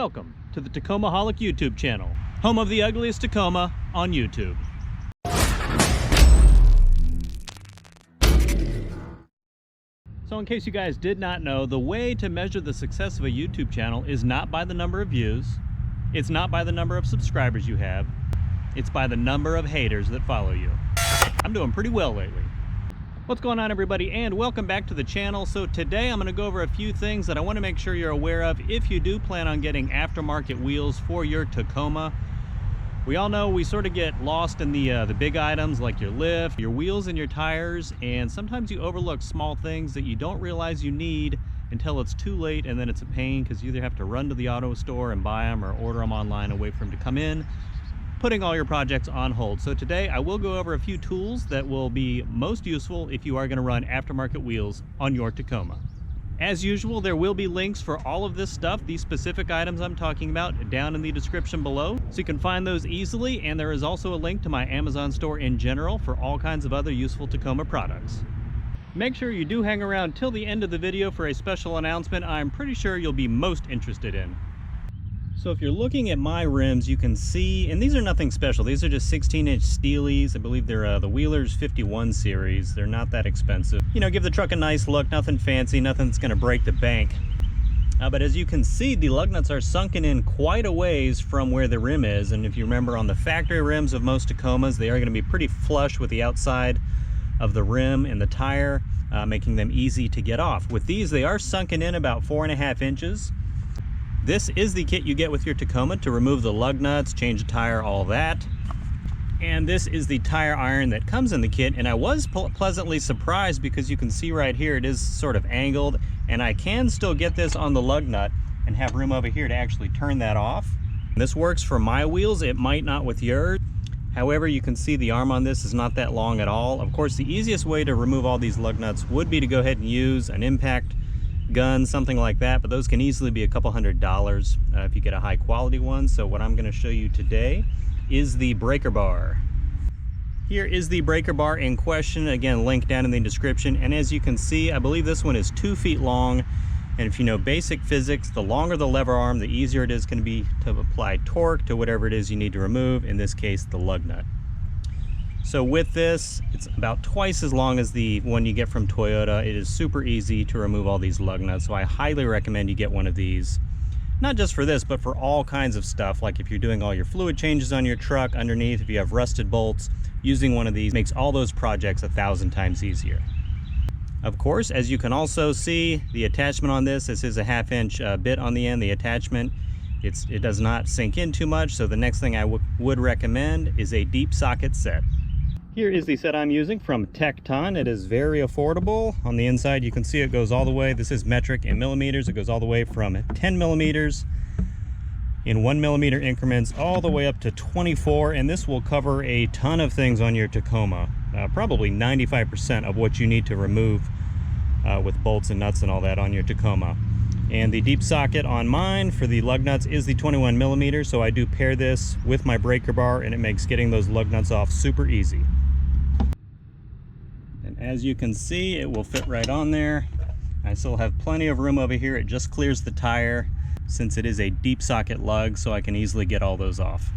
Welcome to the Tacomaholic YouTube channel, home of the ugliest Tacoma on YouTube. So in case you guys did not know, the way to measure the success of a YouTube channel is not by the number of views, it's not by the number of subscribers you have, it's by the number of haters that follow you. I'm doing pretty well lately. What's going on, everybody, and welcome back to the channel. So today I'm going to go over a few things that I want to make sure you're aware of if you do plan on getting aftermarket wheels for your Tacoma. We all know we sort of get lost in the big items like your lift, your wheels, and your tires, and sometimes you overlook small things that you don't realize you need until it's too late, and then it's a pain because you either have to run to the auto store and buy them or order them online and wait for them to come in, putting all your projects on hold. So today I will go over a few tools that will be most useful if you are going to run aftermarket wheels on your Tacoma. As usual, there will be links for all of this stuff, these specific items I'm talking about, down in the description below, so you can find those easily, and there is also a link to my Amazon store in general for all kinds of other useful Tacoma products. Make sure you do hang around till the end of the video for a special announcement I'm pretty sure you'll be most interested in. So if you're looking at my rims, you can see, and these are nothing special, these are just 16-inch Steelies. I believe they're the Wheeler's 51 series. They're not that expensive. You know, give the truck a nice look, nothing fancy, nothing that's gonna break the bank. But as you can see, the lug nuts are sunken in quite a ways from where the rim is, and if you remember on the factory rims of most Tacomas, they are gonna be pretty flush with the outside of the rim and the tire, making them easy to get off. With these, they are sunken in about 4.5 inches. This is the kit you get with your Tacoma to remove the lug nuts, change the tire, all that. And this is the tire iron that comes in the kit, and I was pleasantly surprised because you can see right here it is sort of angled, and I can still get this on the lug nut and have room over here to actually turn that off. This works for my wheels, it might not with yours. However, you can see the arm on this is not that long at all. Of course, the easiest way to remove all these lug nuts would be to go ahead and use an impact gun, something like that, but those can easily be a couple $100 if you get a high quality one. So what I'm going to show you today is the breaker bar. Here is the breaker bar in question, again linked down in the description, and as you can see, I believe this one is 2 feet long, and if you know basic physics, the longer the lever arm, the easier it is going to be to apply torque to whatever it is you need to remove, in this case the lug nut. So with this, it's about twice as long as the one you get from Toyota. It is super easy to remove all these lug nuts, so I highly recommend you get one of these. Not just for this, but for all kinds of stuff, like if you're doing all your fluid changes on your truck underneath, if you have rusted bolts, using one of these makes all those projects 1,000 times easier. Of course, as you can also see, the attachment on this is a 1/2 inch bit on the end, the attachment. It does not sink in too much, so the next thing I would recommend is a deep socket set. Here is the set I'm using from Tecton. It is very affordable. On the inside, you can see it goes all the way, this is metric in millimeters, it goes all the way from 10 millimeters in 1 millimeter increments all the way up to 24, and this will cover a ton of things on your Tacoma. Probably 95% of what you need to remove with bolts and nuts and all that on your Tacoma. And the deep socket on mine for the lug nuts is the 21 millimeters, so I do pair this with my breaker bar, and it makes getting those lug nuts off super easy. And as you can see, it will fit right on there. I still have plenty of room over here. It just clears the tire since it is a deep socket lug, so I can easily get all those off.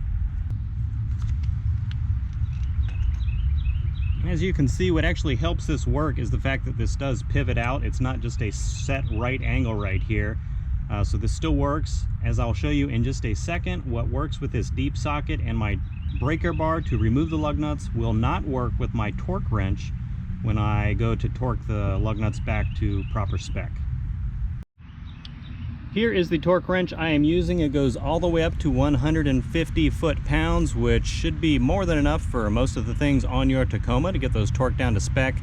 As you can see, what actually helps this work is the fact that this does pivot out. It's not just a set right angle right here. So this still works. As I'll show you in just a second, what works with this deep socket and my breaker bar to remove the lug nuts will not work with my torque wrench when I go to torque the lug nuts back to proper spec. Here is the torque wrench I am using. It goes all the way up to 150 foot-pounds, which should be more than enough for most of the things on your Tacoma to get those torqued down to spec.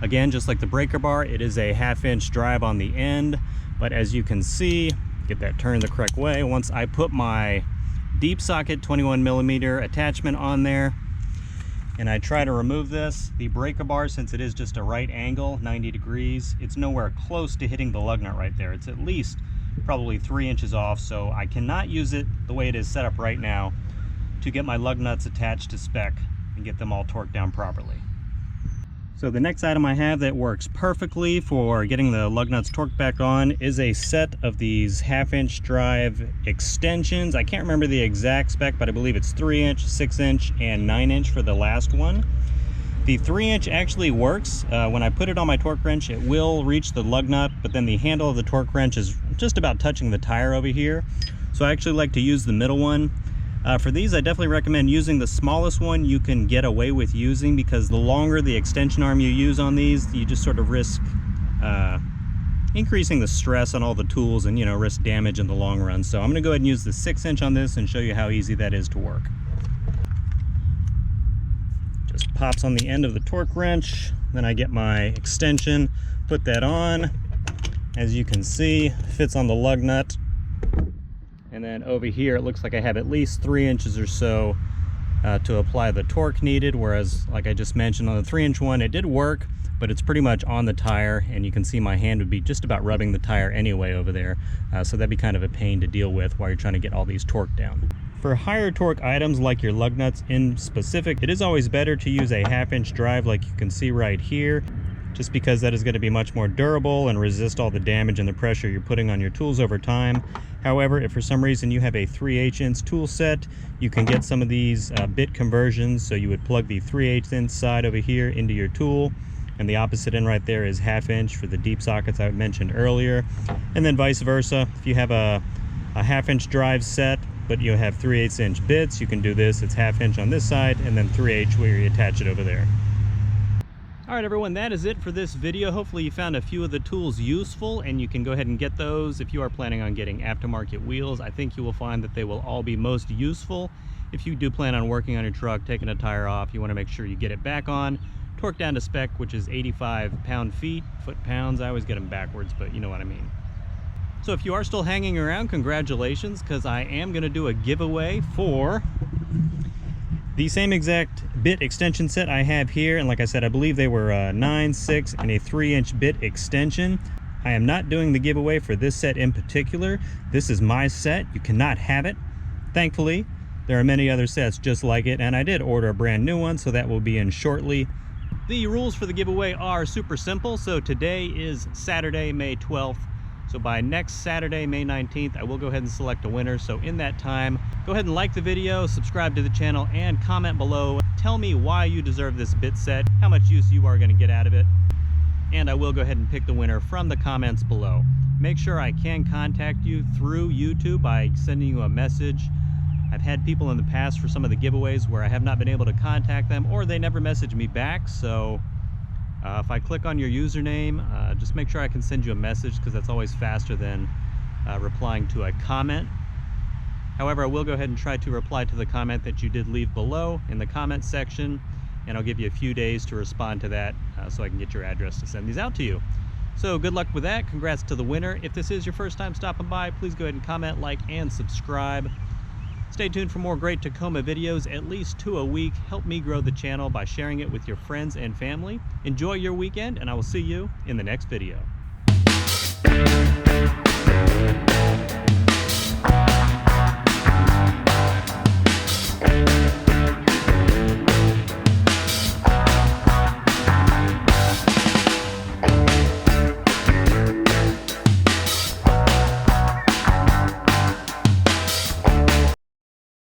Again, just like the breaker bar, it is a 1/2 inch drive on the end, but as you can see, get that turned the correct way, once I put my deep socket 21 millimeter attachment on there and I try to remove this, the breaker bar, since it is just a right angle, 90 degrees, it's nowhere close to hitting the lug nut right there. It's at least probably 3 inches off, so I cannot use it the way it is set up right now to get my lug nuts attached to spec and get them all torqued down properly. So the next item I have that works perfectly for getting the lug nuts torqued back on is a set of these 1/2-inch drive extensions. I can't remember the exact spec, but I believe it's 3-inch, 6-inch, and 9-inch for the last one. The 3-inch actually works. When I put it on my torque wrench, it will reach the lug nut, but then the handle of the torque wrench is just about touching the tire over here. So I actually like to use the middle one. For these, I definitely recommend using the smallest one you can get away with using, because the longer the extension arm you use on these, you just sort of risk increasing the stress on all the tools and, you know, risk damage in the long run. So I'm going to go ahead and use the 6-inch on this and show you how easy that is to work. Just pops on the end of the torque wrench, then I get my extension, put that on. As you can see, fits on the lug nut. And then over here, it looks like I have at least 3 inches or so to apply the torque needed, whereas, like I just mentioned, on the 3-inch one, it did work, but it's pretty much on the tire, and you can see my hand would be just about rubbing the tire anyway over there, so that'd be kind of a pain to deal with while you're trying to get all these torqued down. For higher torque items like your lug nuts in specific, it is always better to use a 1/2-inch drive like you can see right here, just because that is going to be much more durable and resist all the damage and the pressure you're putting on your tools over time. However, if for some reason you have a 3/8" tool set, you can get some of these bit conversions. So you would plug the 3/8" side over here into your tool, and the opposite end right there is 1/2" for the deep sockets I mentioned earlier. And then vice versa, if you have a 1/2" drive set, but you have 3/8" bits, you can do this. It's 1/2" on this side, and then 3/8 where you attach it over there. All right, everyone, that is it for this video. Hopefully you found a few of the tools useful, and you can go ahead and get those if you are planning on getting aftermarket wheels. I think you will find that they will all be most useful. If you do plan on working on your truck, taking a tire off, you want to make sure you get it back on, torque down to spec, which is 85 pound-feet, foot-pounds. I always get them backwards, but you know what I mean. So if you are still hanging around, congratulations, because I am going to do a giveaway for the same exact bit extension set I have here. And like I said, I believe they were 9, 6, and a 3-inch bit extension. I am not doing the giveaway for this set in particular. This is my set. You cannot have it. Thankfully, there are many other sets just like it, and I did order a brand new one, so that will be in shortly. The rules for the giveaway are super simple. So today is Saturday, May 12th. So by next Saturday, May 19th, I will go ahead and select a winner. So in that time, go ahead and like the video, subscribe to the channel, and comment below. Tell me why you deserve this bit set, how much use you are going to get out of it, and I will go ahead and pick the winner from the comments below. Make sure I can contact you through YouTube by sending you a message. I've had people in the past for some of the giveaways where I have not been able to contact them, or they never message me back. So if I click on your username, just make sure I can send you a message, because that's always faster than replying to a comment. However, I will go ahead and try to reply to the comment that you did leave below in the comment section, and I'll give you a few days to respond to that so I can get your address to send these out to you. So good luck with that. Congrats to the winner. If this is your first time stopping by, please go ahead and comment, like, and subscribe. Stay tuned for more great Tacoma videos, at least 2 a week. Help me grow the channel by sharing it with your friends and family. Enjoy your weekend, and I will see you in the next video.